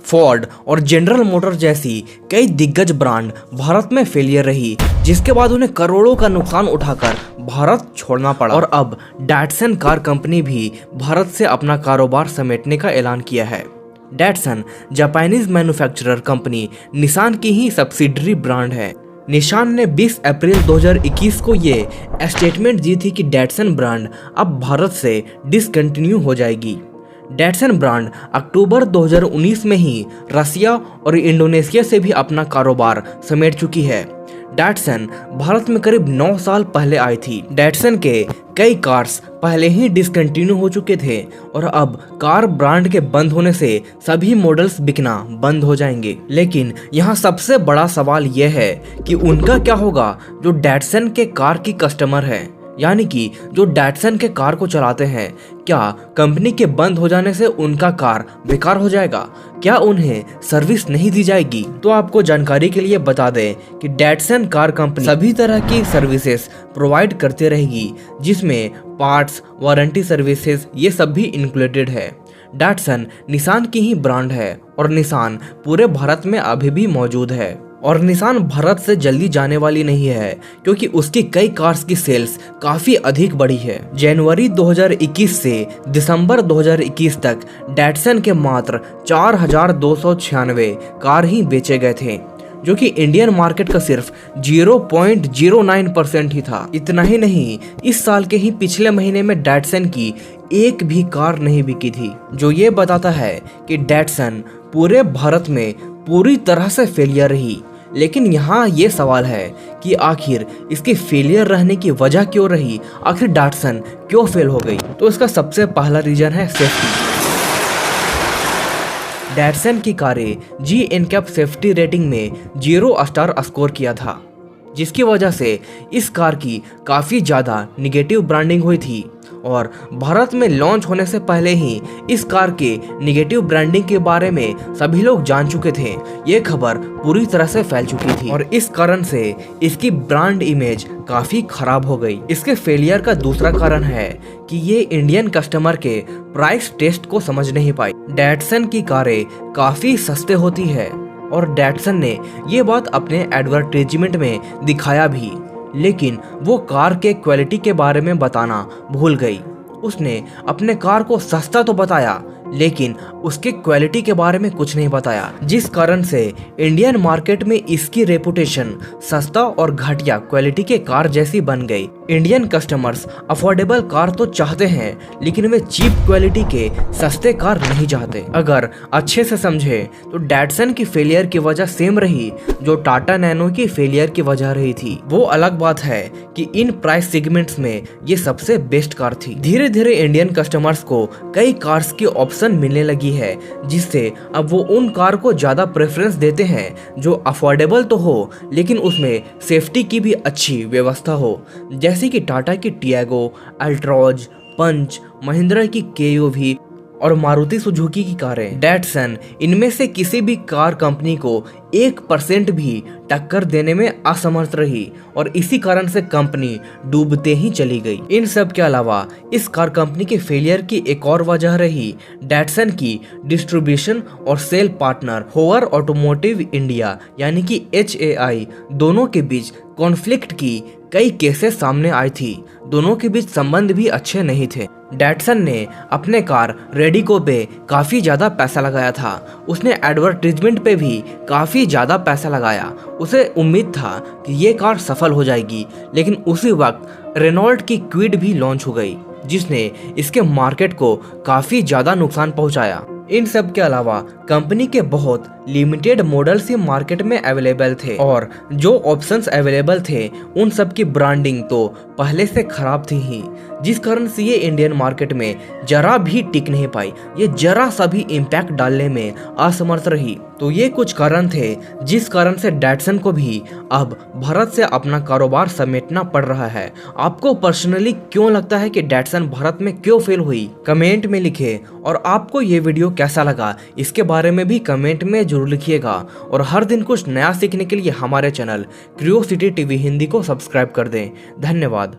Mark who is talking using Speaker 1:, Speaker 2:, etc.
Speaker 1: Ford और general motor जैसी कई दिग्गज ब्रांड भारत में फेलियर रही, जिसके बाद उन्हें करोड़ों का नुकसान उठाकर भारत छोड़ना पड़ा। और अब डैटसन कार कंपनी भी भारत से अपना कारोबार समेटने का ऐलान किया है। Datsun Japanese manufacturer company Nissan की ही सब्सिडरी ब्रांड है। निसान ने 20 अप्रैल 2021 को ये स्टेटमेंट दी थी कि डैटसन ब्रांड अब भारत से डिसकंटिन्यू हो जाएगी। डैटसन ब्रांड अक्टूबर 2019 में ही रसिया और इंडोनेशिया से भी अपना कारोबार समेट चुकी है। डैटसन भारत में करीब 9 साल पहले आई थी। डैटसन के कई कार्स पहले ही डिसकंटिन्यू हो चुके थे और अब कार ब्रांड के बंद होने से सभी मॉडल्स बिकना बंद हो जाएंगे। लेकिन यहाँ सबसे बड़ा सवाल यह है कि उनका क्या होगा जो डैटसन के कार की कस्टमर है, यानी कि जो डैटसन के कार को चलाते हैं। क्या कंपनी के बंद हो जाने से उनका कार बेकार हो जाएगा? क्या उन्हें सर्विस नहीं दी जाएगी? तो आपको जानकारी के लिए बता दें कि डैटसन कार कंपनी सभी तरह की सर्विसेज प्रोवाइड करते रहेगी, जिसमें पार्ट्स, वारंटी सर्विसेज ये सब भी इंक्लूडेड है। डैटसन निसान की ही ब्रांड है और निसान पूरे भारत में अभी भी मौजूद है। और निसान भारत से जल्दी जाने वाली नहीं है, क्योंकि उसकी कई कार्स की सेल्स काफी अधिक बढ़ी है। जनवरी 2021 से दिसंबर 2021 तक डैटसन के मात्र 4,296 कार ही बेचे गए थे, जो कि इंडियन मार्केट का सिर्फ 0.09% ही था। इतना ही नहीं, इस साल के ही पिछले महीने में डैटसन की एक भी कार नहीं बिकी थी, जो ये बताता है कि डैटसन पूरे भारत में पूरी तरह से फेलियर रही। लेकिन यहाँ ये सवाल है कि आखिर इसकी फेलियर रहने की वजह क्यों रही? आखिर डैटसन क्यों फेल हो गई? तो इसका सबसे पहला रीजन है सेफ्टी। डैटसन की कारें जी एनकैप सेफ्टी रेटिंग में 0 स्टार स्कोर किया था, जिसकी वजह से इस कार की काफ़ी ज़्यादा निगेटिव ब्रांडिंग हुई थी। और भारत में लॉन्च होने से पहले ही इस कार के निगेटिव ब्रांडिंग के बारे में सभी लोग जान चुके थे। ये खबर पूरी तरह से फैल चुकी थी और इस कारण से इसकी ब्रांड इमेज काफ़ी खराब हो गई। इसके फेलियर का दूसरा कारण है कि ये इंडियन कस्टमर के प्राइस टेस्ट को समझ नहीं पाई। डैटसन की कारें काफ़ी सस्ते होती है और डैटसन ने ये बात अपने एडवर्टाइजमेंट में दिखाया भी, लेकिन वो कार के क्वालिटी के बारे में बताना भूल गई। उसने अपने कार को सस्ता तो बताया, लेकिन उसके क्वालिटी के बारे में कुछ नहीं बताया, जिस कारण से इंडियन मार्केट में इसकी रेपुटेशन सस्ता और घटिया क्वालिटी के कार जैसी बन गई। इंडियन कस्टमर्स अफोर्डेबल कार तो चाहते हैं, लेकिन वे चीप क्वालिटी के सस्ते कार नहीं चाहते। अगर अच्छे से समझे तो डैटसन की फेलियर की वजह सेम रही जो टाटा नैनो की फेलियर की वजह रही थी। वो अलग बात है कि इन प्राइस सेगमेंट्स में ये सबसे बेस्ट कार थी। धीरे धीरे इंडियन कस्टमर्स को कई कार्स की ऑप्शन मिलने लगी है, जिससे अब वो उन कार को ज्यादा प्रेफरेंस देते हैं जो अफोर्डेबल तो हो, लेकिन उसमें सेफ्टी की भी अच्छी व्यवस्था हो, जैसे कि टाटा की टियागो, अल्ट्रॉज, पंच, महिंद्रा की केयूवी और मारुति सुजुकी की कारें। डैटसन इनमें से किसी भी कार कंपनी को 1% भी टक्कर देने में असमर्थ रही और इसी कारण से कंपनी डूबते ही चली गई। इन सब के अलावा इस कार कंपनी के फेलियर की एक और वजह रही डैटसन की डिस्ट्रीब्यूशन और sale partner Hover Automotive India यानी कि HAI दोनों के बीच कॉन्फ्लिक्ट की कई केसेस सामने आई थी। दोनों के बीच संबंध भी अच्छे नहीं थे। डैटसन ने अपने कार रेडिको पे काफ़ी ज़्यादा पैसा लगाया था। उसने एडवर्टाइजमेंट पे भी काफ़ी ज़्यादा पैसा लगाया। उसे उम्मीद था कि ये कार सफल हो जाएगी, लेकिन उसी वक्त रेनॉल्ट की क्विड भी लॉन्च हो गई, जिसने इसके मार्केट को काफ़ी ज़्यादा नुकसान पहुंचाया। इन सब के अलावा कंपनी के बहुत लिमिटेड मॉडल्स ही मार्केट में अवेलेबल थे और जो ऑप्शंस अवेलेबल थे उन सब की ब्रांडिंग तो पहले से खराब थी ही, जिस कारण से ये इंडियन मार्केट में जरा भी टिक नहीं पाई। ये जरा सा भी इम्पैक्ट डालने में असमर्थ रही। तो ये कुछ कारण थे जिस कारण से डैटसन को भी अब भारत से अपना कारोबार समेटना पड़ रहा है। आपको पर्सनली क्यों लगता है कि डैटसन भारत में क्यों फेल हुई? कमेंट में लिखे। और आपको ये वीडियो कैसा लगा इसके बारे में भी कमेंट में जरूर लिखिएगा। और हर दिन कुछ नया सीखने के लिए हमारे चैनल क्यूरियोसिटी टीवी हिंदी को सब्सक्राइब कर दें। धन्यवाद।